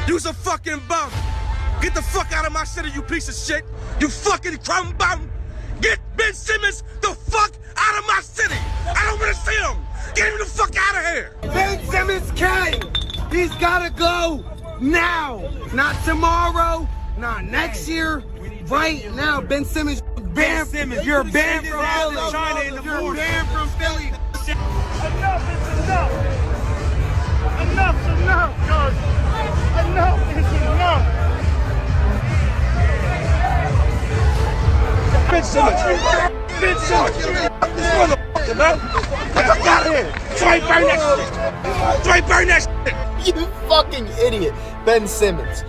You's a fucking bum. Get the fuck out of my city, you piece of shit. You fucking crumb bum. Get Ben Simmons the fuck out of my city. I don't want to see him. Get him the fuck out of here. Ben Simmons came. He's gotta go now. Not tomorrow, not next year. Right now, Ben Simmons. Ben Simmons, you're banned from Philly. China in the You're banned from Philly. Enough is enough. Enough's enough, George. Enough is enough. Ben Simmons. Ben Simmons. This motherfucker, man. Get out of here. Try burn that shit. Try burn that shit. You fucking idiot, Ben Simmons.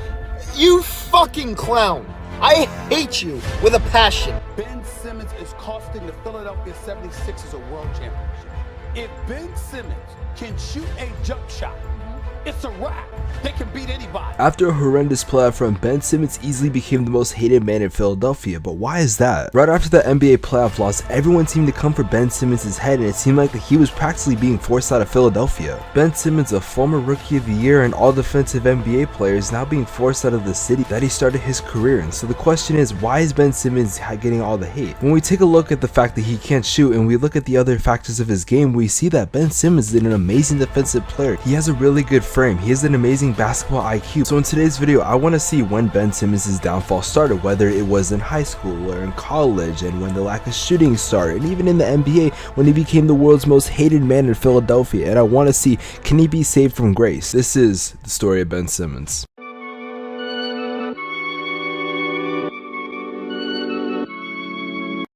You fucking clown. I hate you with a passion. Ben Simmons is costing the Philadelphia 76ers a world championship. If Ben Simmons can shoot a jump shot, it's a wrap. They can beat anybody. After a horrendous playoff run, Ben Simmons easily became the most hated man in Philadelphia, but why is that? Right after the NBA playoff loss, everyone seemed to come for Ben Simmons' head, and it seemed like that he was practically being forced out of Philadelphia. Ben Simmons, a former Rookie of the Year and all-defensive NBA player, is now being forced out of the city that he started his career in. So the question is, why is Ben Simmons getting all the hate? When we take a look at the fact that he can't shoot and we look at the other factors of his game, we see that Ben Simmons is an amazing defensive player. He has a really good frame. He has an amazing basketball IQ. So in today's video, I want to see when Ben Simmons' downfall started, whether it was in high school or in college, and when the lack of shooting started, and even in the NBA when he became the world's most hated man in Philadelphia. And I want to see, can he be saved from grace? This is the story of Ben Simmons.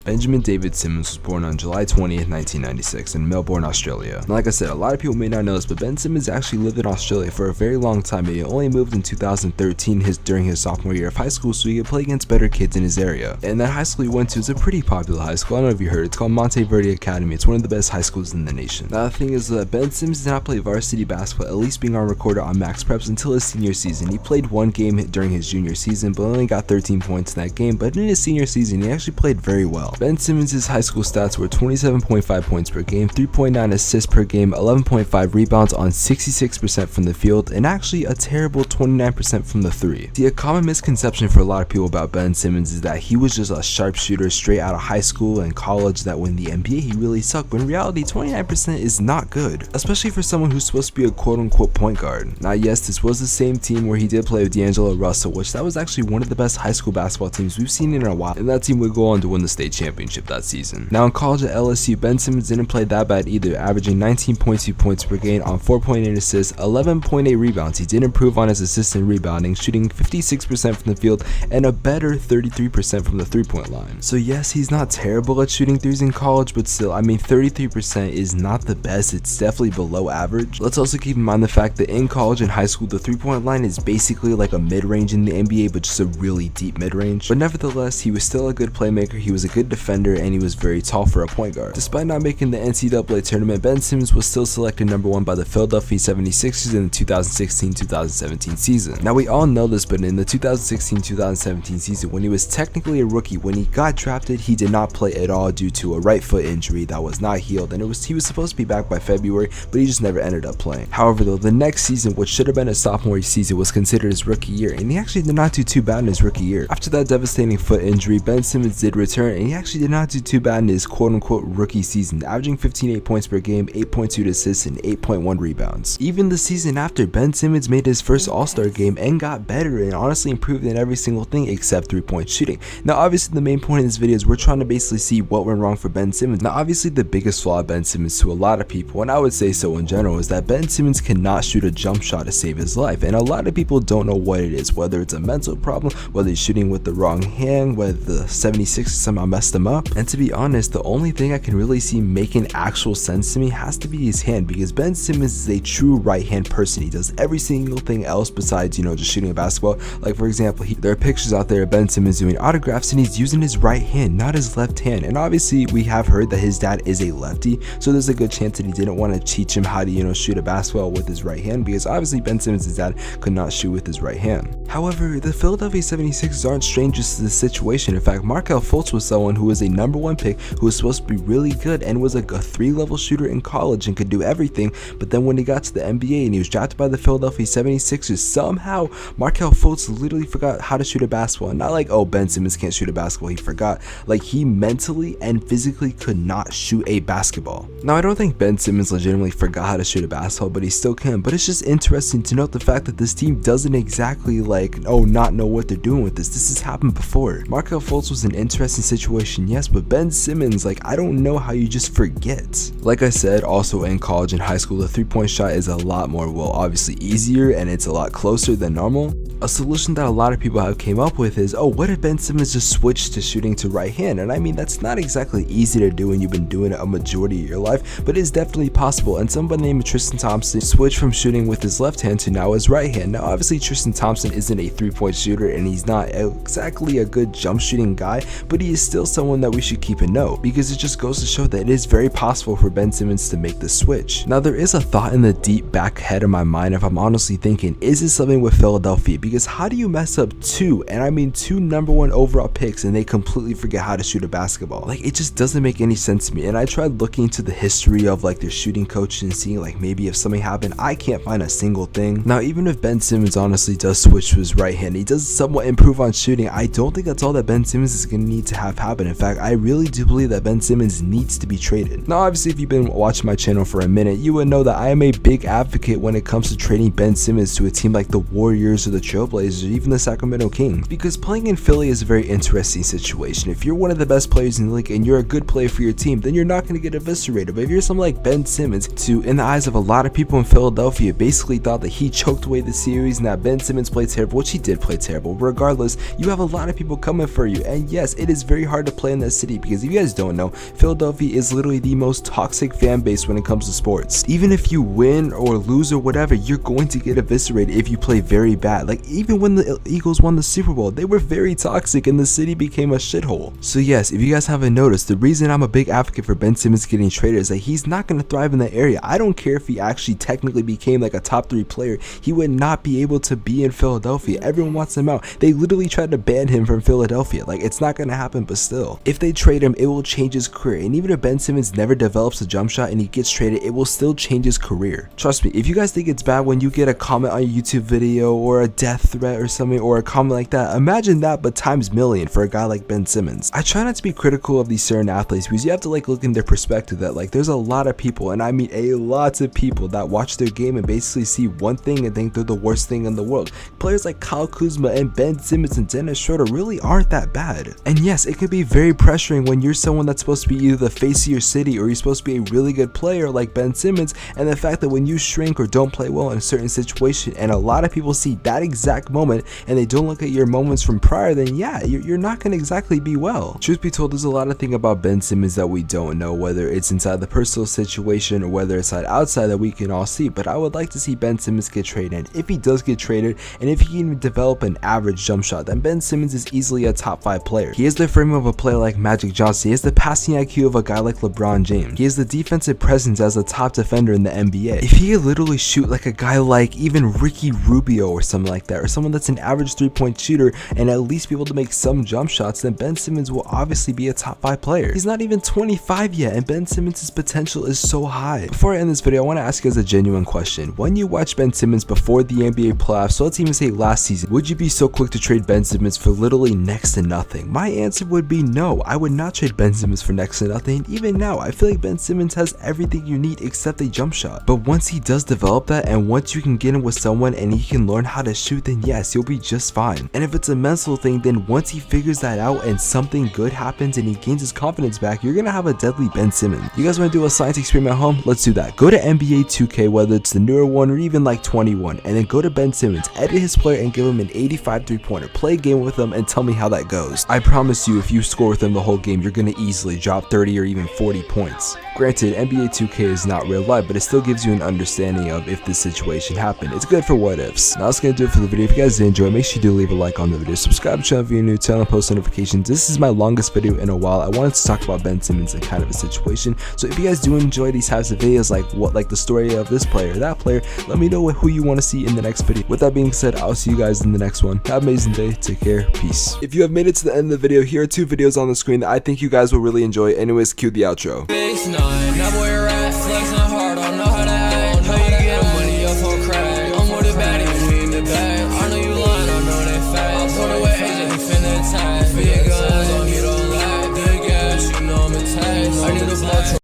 Benjamin David Simmons was born on July 20th, 1996 in Melbourne, Australia. And like I said, a lot of people may not know this, but Ben Simmons actually lived in Australia for a very long time, and he only moved in 2013 during his sophomore year of high school so he could play against better kids in his area. And that high school he went to is a pretty popular high school. I don't know if you heard, it's called Monteverde Academy. It's one of the best high schools in the nation. Now the thing is that Ben Simmons did not play varsity basketball, at least being on record on max preps, until his senior season. He played one game during his junior season, but only got 13 points in that game, but in his senior season he actually played very well. Ben Simmons' high school stats were 27.5 points per game, 3.9 assists per game, 11.5 rebounds on 66% from the field, and actually a terrible 29% from the three. See, a common misconception for a lot of people about Ben Simmons is that he was just a sharpshooter straight out of high school and college, that when the NBA he really sucked, but in reality 29% is not good, especially for someone who's supposed to be a quote-unquote point guard. Now yes, this was the same team where he did play with D'Angelo Russell, which that was actually one of the best high school basketball teams we've seen in a while, and that team would go on to win the state championship that season. Now in college at LSU, Ben Simmons didn't play that bad either, averaging 19.2 points per game on 4.8 assists, 11.8 rebounds. He did improve on his assists and rebounding, shooting 56% from the field and a better 33% from the three-point line. So yes, he's not terrible at shooting threes in college, but still, I mean 33% is not the best, it's definitely below average. Let's also keep in mind the fact that in college and high school, the three-point line is basically like a mid-range in the NBA, but just a really deep mid-range. But nevertheless, he was still a good playmaker, he was a good defender, and he was very tall for a point guard. Despite not making the NCAA tournament, Ben Simmons was still selected number 1 by the Philadelphia 76ers in the 2016-2017 season. Now we all know this, but in the 2016-2017 season, when he was technically a rookie, when he got drafted, he did not play at all due to a right foot injury that was not healed, and he was supposed to be back by February, but he just never ended up playing. However though, the next season, which should have been a sophomore season, was considered his rookie year, and he actually did not do too bad in his rookie year. After that devastating foot injury, Ben Simmons did return, and he actually did not do too bad in his quote-unquote rookie season, averaging 15.8 points per game, 8.2 assists, and 8.1 rebounds. Even the season after, Ben Simmons made his first All-Star game and got better and honestly improved in every single thing except three-point shooting. Now obviously the main point of this video is we're trying to basically see what went wrong for Ben Simmons. Now obviously the biggest flaw of Ben Simmons to a lot of people, and I would say so in general, is that Ben Simmons cannot shoot a jump shot to save his life, and a lot of people don't know what it is, whether it's a mental problem, whether he's shooting with the wrong hand, whether the 76ers somehow messed him up. And to be honest, the only thing I can really see making actual sense to me has to be his hand, because Ben Simmons is a true right hand person. He does every single thing else besides, you know, just shooting a basketball. Like for example, there are pictures out there of Ben Simmons doing autographs and he's using his right hand, not his left hand. And obviously we have heard that his dad is a lefty, so there's a good chance that he didn't want to teach him how to, you know, shoot a basketball with his right hand, because obviously Ben Simmons' dad could not shoot with his right hand. However, the Philadelphia 76ers aren't strangers to this situation. In fact, Markelle Fultz was someone who who was a #1 pick, who was supposed to be really good and was like a 3-level shooter in college and could do everything, but then when he got to the NBA and he was drafted by the Philadelphia 76ers, somehow Markelle Fultz literally forgot how to shoot a basketball. And not like, oh, Ben Simmons can't shoot a basketball, he forgot. Like, he mentally and physically could not shoot a basketball. Now, I don't think Ben Simmons legitimately forgot how to shoot a basketball, but he still can. But it's just interesting to note the fact that this team doesn't exactly like, oh, not know what they're doing with this. This has happened before. Markelle Fultz was an interesting situation, yes, but Ben Simmons, like, I don't know how you just forget. Like I said, also in college and high school, the 3-point shot is a lot more, well, obviously easier, and it's a lot closer than normal. A solution that a lot of people have came up with is, oh, what if Ben Simmons just switched to shooting to right hand? And I mean, that's not exactly easy to do when you've been doing it a majority of your life, but it's definitely possible. And somebody named Tristan Thompson switched from shooting with his left hand to now his right hand. Now, obviously, Tristan Thompson isn't a 3-point shooter, and he's not exactly a good jump shooting guy, but he is still someone that we should keep in note, because it just goes to show that it is very possible for Ben Simmons to make the switch. Now, there is a thought in the deep back head of my mind, if I'm honestly thinking, is this something with Philadelphia? Because how do you mess up two #1 overall picks and they completely forget how to shoot a basketball? Like, it just doesn't make any sense to me. And I tried looking into the history of like their shooting coaches and seeing like maybe if something happened. I can't find a single thing. Now, even if Ben Simmons honestly does switch to his right hand, he does somewhat improve on shooting. I don't think that's all that Ben Simmons is going to need to have happen. In fact, I really do believe that Ben Simmons needs to be traded. Now, obviously, if you've been watching my channel for a minute, you would know that I am a big advocate when it comes to trading Ben Simmons to a team like the Warriors or the Trailblazers or even the Sacramento Kings, because playing in Philly is a very interesting situation. If you're one of the best players in the league and you're a good player for your team, then you're not going to get eviscerated. But if you're someone like Ben Simmons, in the eyes of a lot of people in Philadelphia, basically thought that he choked away the series and that Ben Simmons played terrible, which he did play terrible. Regardless, you have a lot of people coming for you, and yes, it is very hard to play in that city, because if you guys don't know, Philadelphia is literally the most toxic fan base when it comes to sports. Even if you win or lose or whatever, you're going to get eviscerated if you play very bad. Like, even when the Eagles won the Super Bowl, they were very toxic and the city became a shithole. So yes, if you guys haven't noticed, the reason I'm a big advocate for Ben Simmons getting traded is that he's not going to thrive in that area. I don't care if he actually technically became like a top 3 player, he would not be able to be in Philadelphia. Everyone wants him out. They literally tried to ban him from Philadelphia. Like, it's not going to happen, but still, if they trade him, it will change his career. And even if Ben Simmons never develops a jump shot and he gets traded, it will still change his career. Trust me, if you guys think it's bad when you get a comment on your YouTube video or a death threat or something, or a comment like that, imagine that but times million for a guy like Ben Simmons. I try not to be critical of these certain athletes, because you have to like look in their perspective that like there's a lot of people, and I mean a lot of people, that watch their game and basically see one thing and think they're the worst thing in the world. Players like Kyle Kuzma and Ben Simmons and Dennis Schroeder really aren't that bad. And yes, it can be very pressuring when you're someone that's supposed to be either the face of your city or you're supposed to be a really good player like Ben Simmons, and the fact that when you shrink or don't play well in a certain situation and a lot of people see that exact moment and they don't look at your moments from prior, then yeah, you're not going to exactly be well. Truth be told, there's a lot of things about Ben Simmons that we don't know, whether it's inside the personal situation or whether it's outside that we can all see, but I would like to see Ben Simmons get traded. And if he does get traded, and if he can develop an average jump shot, then Ben Simmons is easily a top 5 player. He has the frame of a player like Magic Johnson, he has the passing IQ of a guy like LeBron James, he has the defensive presence as a top defender in the NBA. If he could literally shoot like a guy like even Ricky Rubio or something like that, or someone that's an average 3-point shooter and at least be able to make some jump shots, then Ben Simmons will obviously be a top 5 player. He's not even 25 yet, and Ben Simmons' potential is so high. Before I end this video, I want to ask you guys a genuine question. When you watch Ben Simmons before the NBA playoffs, so let's even say last season, would you be so quick to trade Ben Simmons for literally next to nothing? My answer would be no. I would not trade Ben Simmons for next to nothing. Even now, I feel like Ben Simmons has everything you need except a jump shot. But once he does develop that, and once you can get him with someone and he can learn how to shoot, then yes, you'll be just fine. And if it's a mental thing, then once he figures that out and something good happens and he gains his confidence back, you're gonna have a deadly Ben Simmons. You guys want to do a science experiment at home? Let's do that. Go to NBA 2K, whether it's the newer one or even like 21, and then go to Ben Simmons, edit his player and give him an 85 3-pointer. Play a game with him and tell me how that goes. I promise you, if you score with him the whole game, you're gonna easily drop 30 or even 40 points. Granted, NBA 2K is not real life, but it still gives you an understanding of if this situation happened. It's good for what ifs. Now that's gonna do it for the video. If you guys did enjoy, make sure you do leave a like on the video, subscribe to the channel if you're new, turn on post notifications. This is my longest video in a while. I wanted to talk about Ben Simmons and kind of a situation. So if you guys do enjoy these types of videos, like the story of this player, that player, let me know who you want to see in the next video. With that being said, I'll see you guys in the next one. Have an amazing day. Take care. Peace. If you have made it to the end of the video, here are 2 videos on the screen that I think you guys will really enjoy. Anyways, cue the outro.